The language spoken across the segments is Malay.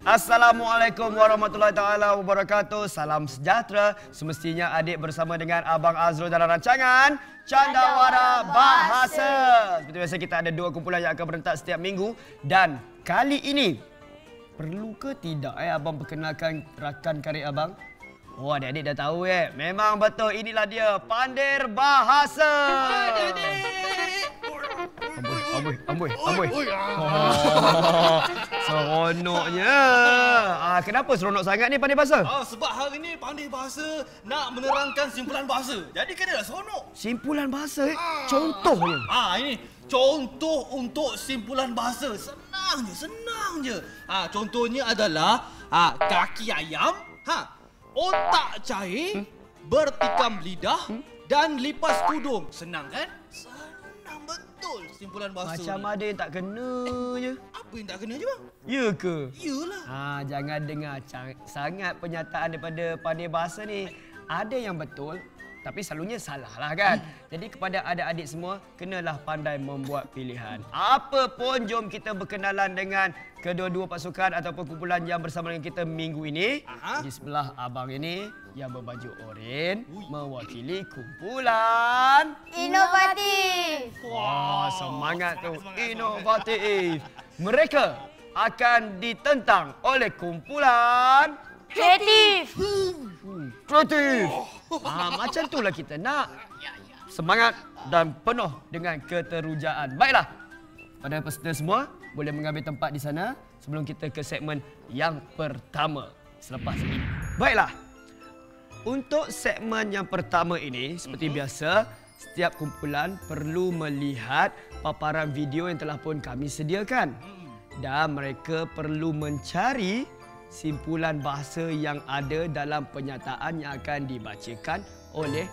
Assalamualaikum warahmatullahi taala wabarakatuh. Salam sejahtera. Semestinya adik bersama dengan Abang Azrul dalam rancangan Candawara Bahasa. Seperti biasa kita ada 2 kumpulan yang akan berentak setiap minggu dan kali ini perlu ke tidak abang perkenalkan rakan karib abang? Oh, adik-adik dah tahu Memang betul, inilah dia Pandir Bahasa. Amboi. Seronoknya. Kenapa seronok sangat ni Pandir Bahasa? Sebab hari ni Pandir Bahasa nak menerangkan simpulan bahasa. Jadi kena seronok. Simpulan bahasa Contohnya? Ini contoh untuk simpulan bahasa. Senang je. Contohnya adalah kaki ayam, otak cair, bertikam lidah dan lipas kudung. Senang kan? Senang betul simpulan bahasa. Macam ada yang tak kena je. Apa yang tak kena je bang? Ya ke? Yalah. Jangan dengar sangat pernyataan daripada Pandir Bahasa ni. Ada yang betul, tapi selalunya salah lah kan. Jadi kepada adik-adik semua, kenalah pandai membuat pilihan. Apa pun, jom kita berkenalan dengan kedua-dua pasukan ataupun kumpulan yang bersama dengan kita minggu ini. Di sebelah abang ini yang berbaju oren mewakili kumpulan Inovatif. Wah, semangat tu. Inovatif. Mereka akan ditentang oleh kumpulan Kreatif. Kreatif. Macam itulah kita nak. Semangat dan penuh dengan keterujaan. Baiklah. Pada peserta semua, boleh mengambil tempat di sana sebelum kita ke segmen yang pertama selepas ini. Baiklah. Untuk segmen yang pertama ini, seperti biasa, setiap kumpulan perlu melihat paparan video yang telah pun kami sediakan. Dan mereka perlu mencari simpulan bahasa yang ada dalam pernyataan yang akan dibacakan oleh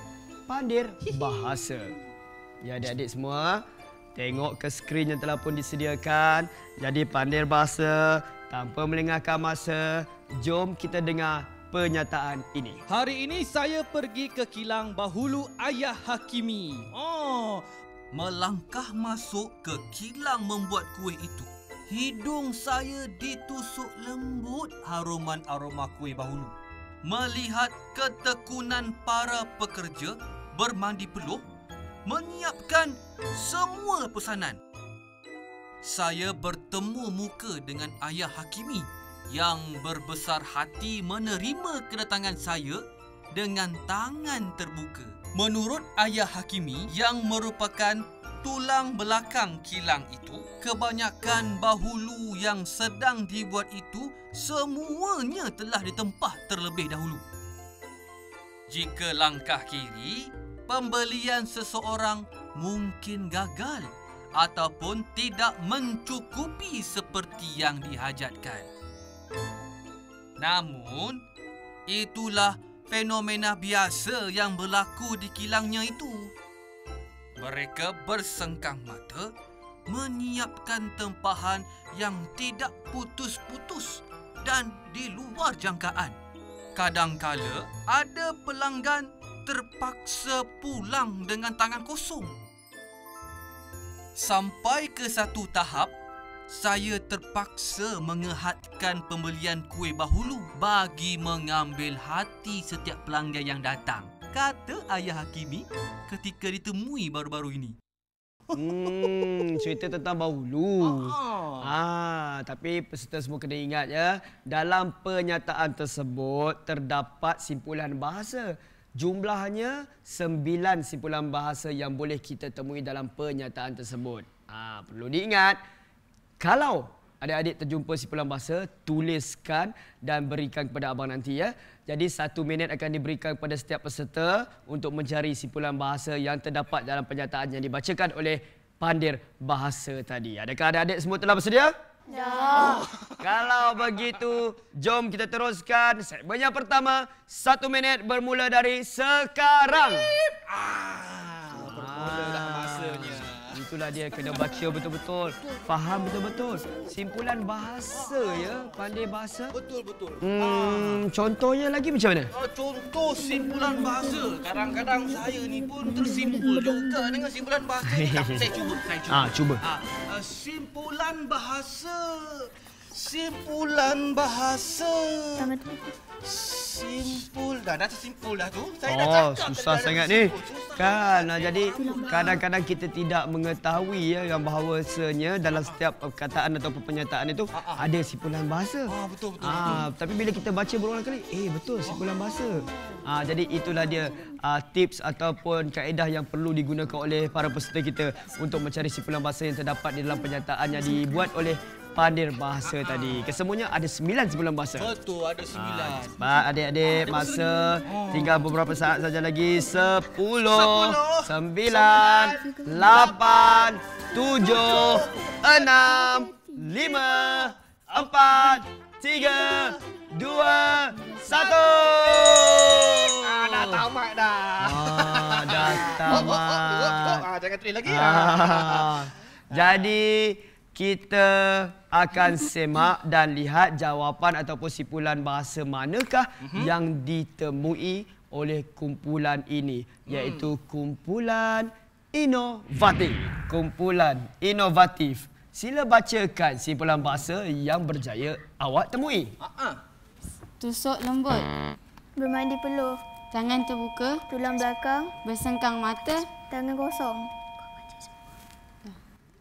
Pandir Bahasa. Ya, adik-adik semua, tengok ke skrin yang telah pun disediakan. Jadi Pandir Bahasa, tanpa melengahkan masa, jom kita dengar pernyataan ini. Hari ini saya pergi ke kilang Bahulu Ayah Hakimi. Melangkah masuk ke kilang membuat kuih itu. Hidung saya ditusuk lembut haruman aroma kuih bahulu. Melihat ketekunan para pekerja bermandi peluh, menyiapkan semua pesanan. Saya bertemu muka dengan Ayah Hakimi yang berbesar hati menerima kedatangan saya dengan tangan terbuka. Menurut Ayah Hakimi yang merupakan tulang belakang kilang itu, kebanyakan bahulu yang sedang dibuat itu semuanya telah ditempah terlebih dahulu. Jika langkah kiri, pembelian seseorang mungkin gagal ataupun tidak mencukupi seperti yang dihajatkan. Namun, itulah fenomena biasa yang berlaku di kilangnya itu. Mereka bersengkang mata menyiapkan tempahan yang tidak putus-putus dan di luar jangkaan. Kadangkala ada pelanggan terpaksa pulang dengan tangan kosong. Sampai ke satu tahap, saya terpaksa mengehadkan pembelian kuih bahulu bagi mengambil hati setiap pelanggan yang datang, kata Ayah Hakimi ketika ditemui baru-baru ini. Cerita tentang bahulu. Tapi peserta semua kena ingat dalam pernyataan tersebut terdapat simpulan bahasa. Jumlahnya 9 simpulan bahasa yang boleh kita temui dalam pernyataan tersebut. Perlu diingat, kalau adik-adik terjumpa simpulan bahasa, tuliskan dan berikan kepada abang nanti Jadi 1 minit akan diberikan kepada setiap peserta untuk mencari simpulan bahasa yang terdapat dalam pernyataan yang dibacakan oleh Pandir Bahasa tadi. Adakah adik-adik semua telah bersedia? Dah. Kalau begitu, jom kita teruskan segmen yang pertama. 1 minit bermula dari sekarang. Bermula dah masanya. Itulah dia, kena baca betul-betul, faham betul-betul. Simpulan bahasa Pandir Bahasa. Betul. Contohnya lagi macam mana? Contoh simpulan bahasa. Kadang-kadang saya ni pun tersimpul juga dengan simpulan bahasa. Saya cuba. Cuba. Simpulan bahasa. Simpulan bahasa. Simpul. Dah simpul dah tu. Saya dah cakap susah tadi sangat ada ni. simpul. Susah. Kan, jadi kadang-kadang kita tidak mengetahui ya yang bahawasanya dalam setiap perkataan atau pernyataan itu ada simpulan bahasa. Betul. Tapi bila kita baca berulang kali, betul simpulan bahasa. Jadi itulah dia tips ataupun kaedah yang perlu digunakan oleh para peserta kita untuk mencari simpulan bahasa yang terdapat di dalam pernyataan yang dibuat oleh Pandir Bahasa tadi. Kesemuanya ada 9 simpulan bahasa. Betul, ada 9. Cepat adik-adik, masa tinggal beberapa saat saja lagi. 10, 9, 8, 7, 6, 5, 4, 3, 2, 1. Dah tamat dah. Dah tamat. Jangan train lagi. Jadi kita akan semak dan lihat jawapan ataupun simpulan bahasa manakah yang ditemui oleh kumpulan ini, iaitu kumpulan inovatif. Kumpulan inovatif. Sila bacakan simpulan bahasa yang berjaya awak temui. Tusuk lembut, Bermandi peluh. tangan terbuka, Tulang belakang. bersengkang mata, Tangan kosong.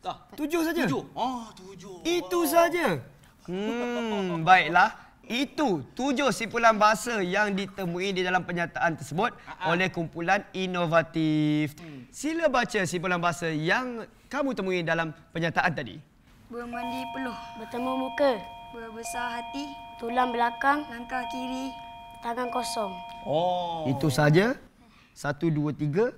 7 saja. 7. 7. Itu saja. Baiklah. Itu 7 simpulan bahasa yang ditemui di dalam pernyataan tersebut oleh kumpulan inovatif. Sila baca simpulan bahasa yang kamu temui dalam pernyataan tadi. Bermandi peluh. Bertemu muka, Berbesar hati. tulang belakang, Langkah kiri. tangan kosong. Itu saja. 1, 2, 3,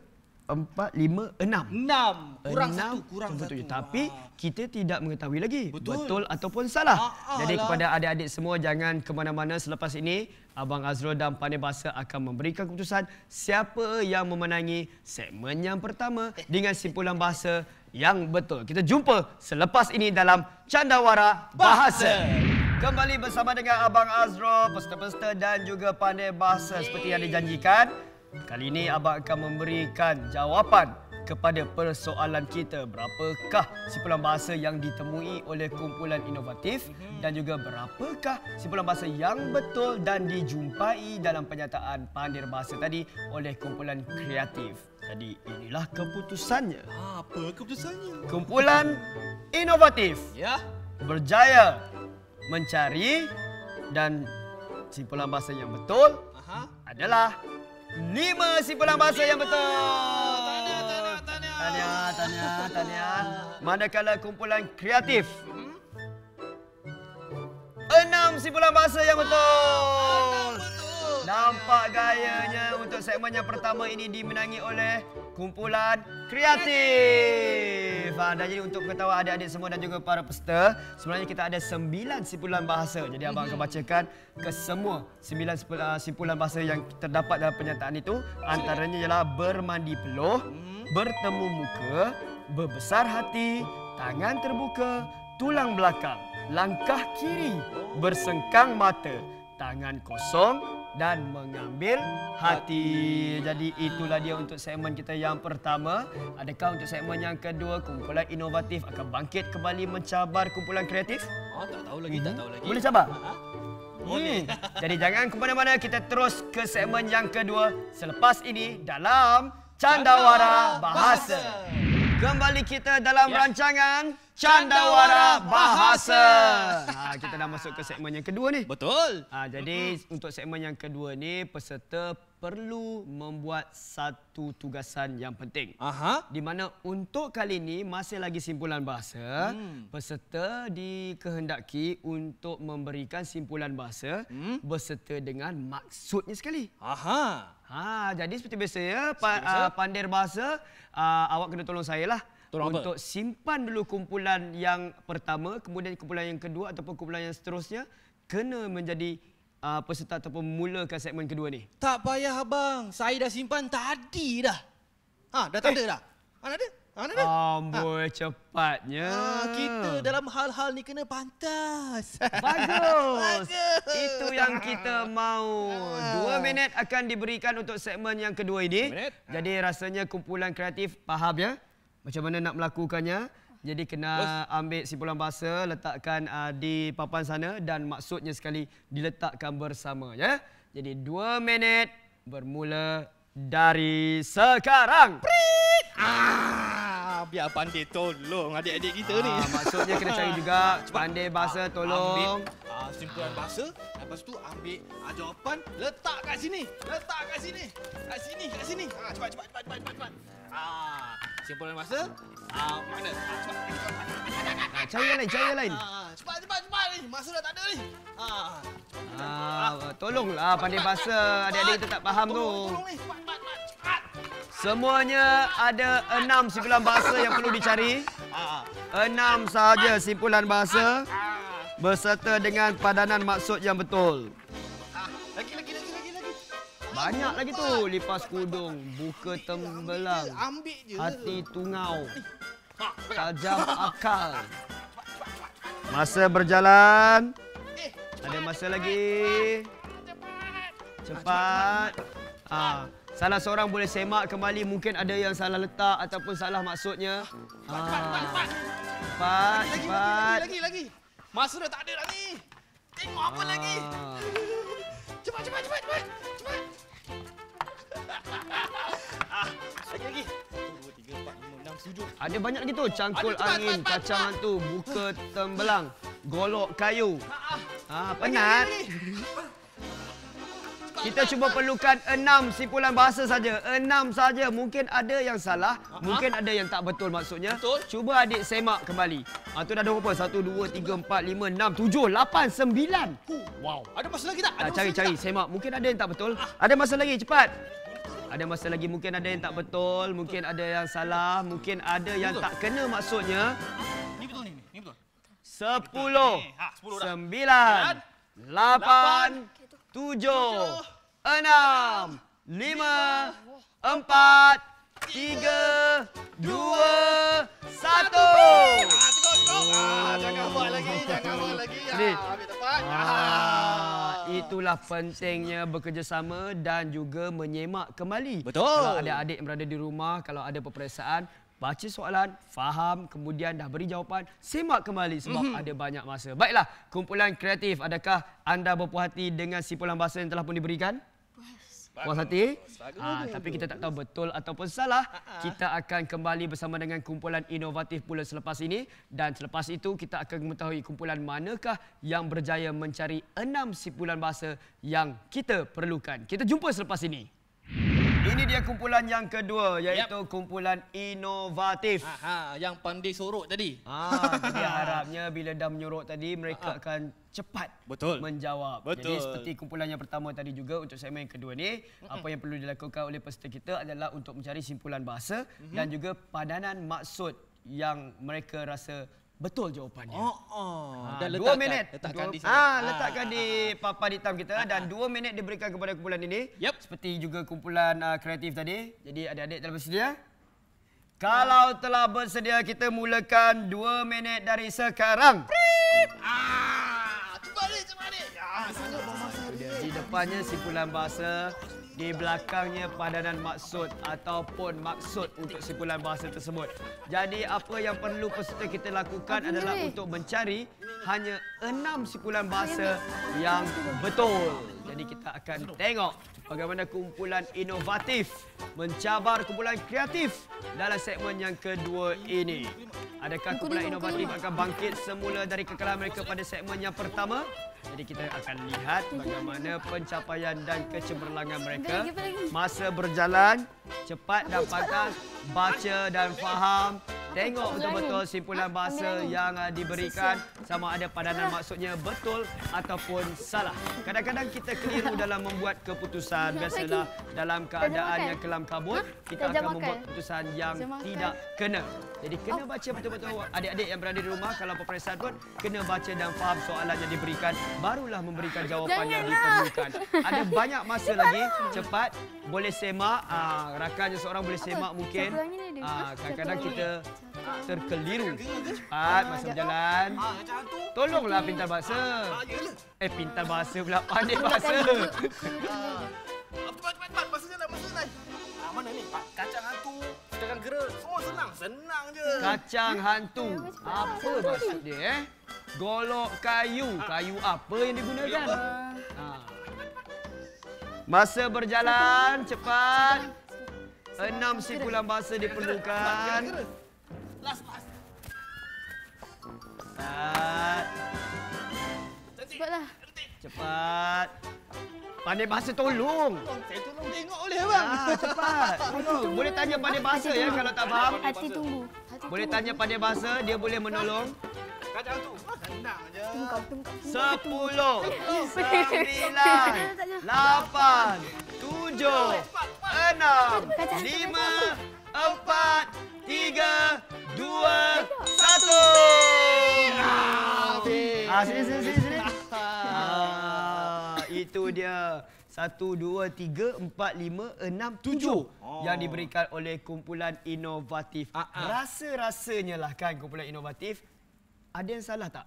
4, 5, 6. 6. Kurang 6, 1. Kurang 1. Tapi kita tidak mengetahui lagi Betul. ataupun salah. Jadi alah. kepada adik-adik semua, jangan ke mana-mana. Selepas ini Abang Azrul dan Pandir Bahasa akan memberikan keputusan siapa yang memenangi segmen yang pertama dengan simpulan bahasa yang betul. Kita jumpa selepas ini dalam Candawara Bahasa. Kembali bersama dengan Abang Azrul, peserta-peserta dan juga Pandir Bahasa. Seperti yang dijanjikan, kali ini Abang akan memberikan jawapan kepada persoalan kita. Berapakah simpulan bahasa yang ditemui oleh kumpulan inovatif dan juga berapakah simpulan bahasa yang betul dan dijumpai dalam pernyataan Pandir Bahasa tadi oleh kumpulan kreatif. Jadi inilah keputusannya. Apa keputusannya? Kumpulan inovatif Ya. berjaya mencari dan simpulan bahasa yang betul adalah 5 simpulan bahasa yang betul. Tahniah. Manakala kumpulan kreatif 6 simpulan bahasa yang betul. Nampak gayanya untuk segmen yang pertama ini dimenangi oleh kumpulan kreatif. Dan jadi untuk pengetahuan adik-adik semua dan juga para peserta, sebenarnya kita ada 9 simpulan bahasa. Jadi abang akan bacakan ke semua 9 simpulan bahasa yang terdapat dalam pernyataan itu. Antaranya ialah bermandi peluh, bertemu muka, berbesar hati, tangan terbuka, tulang belakang, langkah kiri, bersengkang mata, tangan kosong dan mengambil hati. Jadi itulah dia untuk segmen kita yang pertama. Adakah untuk segmen yang kedua kumpulan inovatif akan bangkit kembali mencabar kumpulan kreatif? Tak tahu lagi. Boleh cabar? Boleh. Jadi jangan ke mana-mana, kita terus ke segmen yang kedua selepas ini dalam Candawara Bahasa. Kembali kita dalam rancangan Candawara Bahasa. Kita dah masuk ke segmen yang kedua ni. Betul. Jadi untuk segmen yang kedua ni, peserta perlu membuat satu tugasan yang penting. Di mana untuk kali ini masih lagi simpulan bahasa. Peserta dikehendaki untuk memberikan simpulan bahasa berserta dengan maksudnya sekali. Jadi seperti biasa ya, Pandir Bahasa, awak kena tolong saya lah. Untuk simpan dulu kumpulan yang pertama, kemudian kumpulan yang kedua ataupun kumpulan yang seterusnya kena menjadi peserta ataupun memulakan segmen kedua ni. Tak payah abang, saya dah simpan tadi dah. Dah tak ada dah. Mana ada? Amboi, cepatnya. Kita dalam hal-hal ni kena pantas. Bagus. Itu yang kita mahu. 2 minit akan diberikan untuk segmen yang kedua ini. Jadi rasanya kumpulan kreatif faham ya? Macam mana nak melakukannya. Jadi kena ambil simpulan bahasa, letakkan di papan sana dan maksudnya sekali diletakkan bersama. Ya. Jadi 2 minit bermula dari sekarang. Biar pandai tolong adik-adik kita ni. Maksudnya kena cari juga pandai bahasa tolong. Ambil simpulan bahasa, lepas tu ambil jawapan, letak kat sini. Letak kat sini. Kat sini. Cepat. Simpulan bahasa, mana? Cepat. Cari yang lain. Cepat ni. Masa dah tak ada ni. Tolonglah pandai bahasa. Adik-adik kita tak faham tu. Tolong ni. Cepat. Semuanya ada 6 simpulan bahasa yang perlu dicari. 6 sahaja simpulan bahasa berserta dengan padanan maksud yang betul. Lagi. Banyak lagi tu. Lipas kudung, buka tembelang, Ambil je. hati tungau, tajam akal. Masa berjalan. Ada masa lagi. Cepat. Salah seorang boleh semak kembali, mungkin ada yang salah letak ataupun salah maksudnya. Cepat. Lagi. Masa dah tak ada dah ni. Tengok apa lagi. Cepat. Lagi. 1, 2, 3, 4, 5, 6, 7. Ada banyak lagi tu. Cangkul angin, kacang hantu, buka tembelang, golok kayu. Penat. Kita cuba perlukan 6 simpulan bahasa saja. 6 saja. Mungkin ada yang salah, mungkin ada yang tak betul maksudnya. Betul. Cuba adik semak kembali. Tu dah ada berapa? 1, 2, 3, 4, 5, 6, 7, 8, 9. Wow. Ada masa lagi tak? Cari, semak. Mungkin ada yang tak betul. Ada masa lagi, cepat. Ada masa lagi, mungkin ada yang tak betul, mungkin ada yang salah, mungkin ada yang tak kena maksudnya. Ni betul ni. Ni betul. 10, 10 dah. 9, 8, 7, 6, 5, 4, 3, 2, 1. Jangan buat lagi. Ni. Ambil tempat. Itulah pentingnya bekerjasama dan juga menyemak kembali. Betul. Kalau adik-adik yang berada di rumah, kalau ada peperiksaan, baca soalan, faham, kemudian dah beri jawapan, semak kembali sebab ada banyak masa. Baiklah, kumpulan kreatif, adakah anda berpuas hati dengan simpulan bahasa yang telah pun diberikan? Puas hati? Tapi kita tak tahu betul ataupun salah. Kita akan kembali bersama dengan kumpulan inovatif pula selepas ini. Dan selepas itu kita akan mengetahui kumpulan manakah yang berjaya mencari 6 simpulan bahasa yang kita perlukan. Kita jumpa selepas ini. Ini dia kumpulan yang kedua, iaitu kumpulan inovatif. Yang pandai sorok tadi. Jadi harapnya bila dah menyorok tadi, mereka akan cepat menjawab. Jadi seperti kumpulan yang pertama tadi juga, untuk segmen yang kedua ni, apa yang perlu dilakukan oleh peserta kita adalah untuk mencari simpulan bahasa dan juga padanan maksud yang mereka rasa betul jawapannya. Dan 2 minit. Letakkan di papan hitam kita dan 2 minit diberikan kepada kumpulan ini. Seperti juga kumpulan kreatif tadi. Jadi adik-adik telah bersedia? Kalau telah bersedia, kita mulakan 2 minit dari sekarang. Cepat ni. Di depannya simpulan bahasa, di belakangnya padanan maksud ataupun maksud untuk simpulan bahasa tersebut. Jadi apa yang perlu peserta kita lakukan adalah untuk mencari hanya 6 simpulan bahasa yang betul. Jadi kita akan tengok bagaimana kumpulan inovatif mencabar kumpulan kreatif dalam segmen yang kedua ini. Adakah kumpulan inovatif akan bangkit semula dari kekalahan mereka pada segmen yang pertama? Jadi kita akan lihat bagaimana pencapaian dan kecemerlangan mereka. Masa berjalan, cepat dan pantas, baca dan faham. Tengok betul-betul simpulan bahasa yang diberikan, sama ada padanan maksudnya betul ataupun salah. Kadang-kadang kita keliru dalam membuat keputusan. Biasalah dalam keadaan yang kelam kabut, kita akan membuat keputusan yang tidak kena. Jadi kena baca betul-betul, adik-adik yang berada di rumah, kalau peperiksaan pun kena baca dan faham soalan yang diberikan, barulah memberikan jawapan yang diperlukan. Ada banyak masa lagi, cepat, boleh semak, rakannya seorang boleh semak mungkin. Kadang-kadang kita terkeliru. Cepat, masa berjalan. Tolonglah pintar bahasa. Pintar bahasa pula, pandai bahasa. Cepat. Masa jalan. Mana ni? Kacang hantu. Sekarang kira semua senang. Senang je. Kacang hantu. Apa maksud dia Golok kayu. Kayu apa yang digunakan? Masa berjalan cepat. 6 simpulan bahasa diperlukan. Last. Cepatlah. Cepat. Pandai bahasa tolong. Saya tolong tengok boleh bang? Cepat. Tolong. Boleh tanya pandai bahasa ya kalau tak faham. Hati tunggu. Boleh tanya pandai bahasa, dia boleh menolong. Kacang tu. Senang je. 10, 9, 8, 7, 6, 5, 4, 3, 2, 1. Sini. Itu dia. 1, 2, 3, 4, 5, 6, 7 yang diberikan oleh kumpulan inovatif. Rasa-rasanya lah kan kumpulan inovatif. Ada yang salah tak?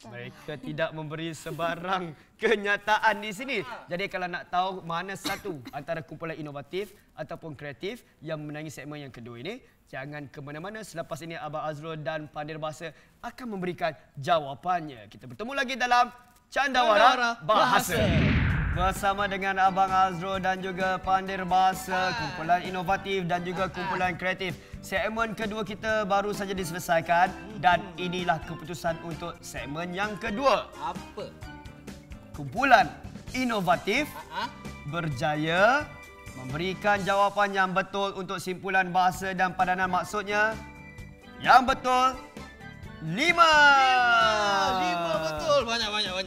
Mereka tidak memberi sebarang kenyataan di sini. Jadi kalau nak tahu mana satu antara kumpulan inovatif ataupun kreatif yang memenangi segmen yang kedua ini, jangan ke mana-mana. Selepas ini Abang Azrul dan Pandir Bahasa akan memberikan jawapannya. Kita bertemu lagi dalam Candawara Bahasa. Bersama dengan Abang Azrul dan juga Pandir Bahasa, kumpulan inovatif dan juga kumpulan kreatif. Segmen kedua kita baru saja diselesaikan dan inilah keputusan untuk segmen yang kedua. Apa? Kumpulan inovatif berjaya memberikan jawapan yang betul untuk simpulan bahasa dan padanan maksudnya. Yang betul 5. 5 betul.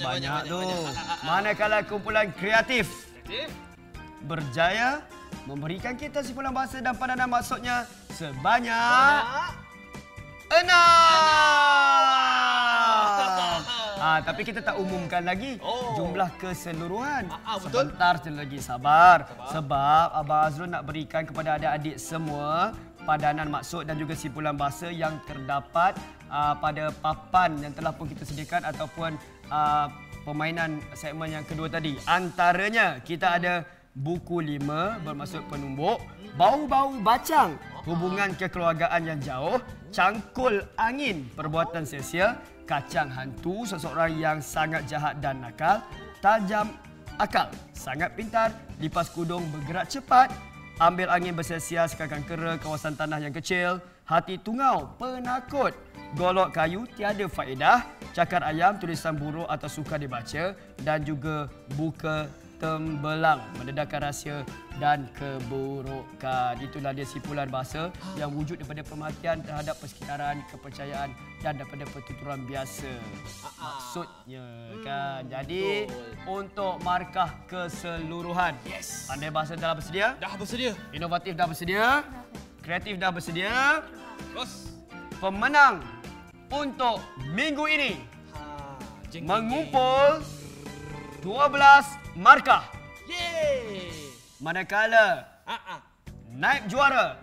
Banyak tu. Manakala kumpulan kreatif berjaya memberikan kita simpulan bahasa dan padanan maksudnya sebanyak 6. Tapi kita tak umumkan lagi jumlah keseluruhan. Betul. Sebentar je lagi, sabar. Sebab Abang Azrul nak berikan kepada adik-adik semua padanan maksud dan juga simpulan bahasa yang terdapat pada papan yang telah pun kita sediakan ataupun permainan segmen yang kedua tadi. Antaranya kita ada buku 5 bermaksud penumbuk, bau-bau bacang, hubungan kekeluargaan yang jauh, cangkul angin, perbuatan sia-sia, kacang hantu, seseorang yang sangat jahat dan nakal, tajam akal, sangat pintar, lipas kudung, bergerak cepat, ambil angin bersia-sia, sekarkan kera, kawasan tanah yang kecil, hati tungau, penakut, golok kayu, tiada faedah, cakar ayam, tulisan buruk atau suka dibaca dan juga buka tembelang, mendedahkan rahsia dan keburukan. Itulah dia simpulan bahasa yang wujud daripada pemerhatian terhadap persekitaran, kepercayaan dan daripada pertuturan biasa. Maksudnya kan. Jadi untuk markah keseluruhan. Pandai bahasa dah bersedia? Dah bersedia. Inovatif dah bersedia? Kreatif dah bersedia? Bos. Pemenang untuk minggu ini mengumpul 12 markah. Yeay. Manakala naib juara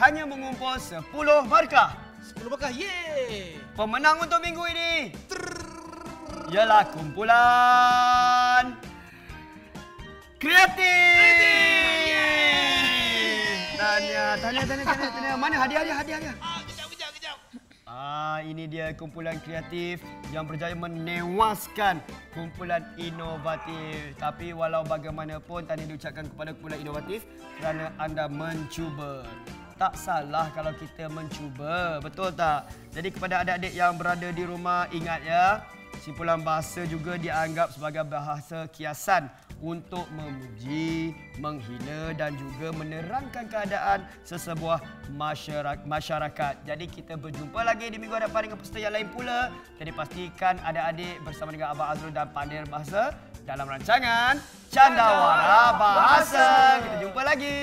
hanya mengumpul 10 markah. 10 markah. Yeay. Pemenang untuk minggu ini ialah kumpulan kreatif. Tanya. Mana hadiah? Kejap. Ini dia kumpulan kreatif yang berjaya menewaskan kumpulan inovatif. Tapi walau bagaimanapun, tahniah diucapkan kepada kumpulan inovatif kerana anda mencuba. Tak salah kalau kita mencuba, betul tak? Jadi kepada adik-adik yang berada di rumah, ingat ya, simpulan bahasa juga dianggap sebagai bahasa kiasan untuk memuji, menghina dan juga menerangkan keadaan sesebuah masyarakat. Jadi kita berjumpa lagi di minggu hadapan dengan peserta yang lain pula. Jadi pastikan adik-adik bersama dengan Abang Azrul dan Pandir Bahasa dalam rancangan Candawara Bahasa. Kita jumpa lagi.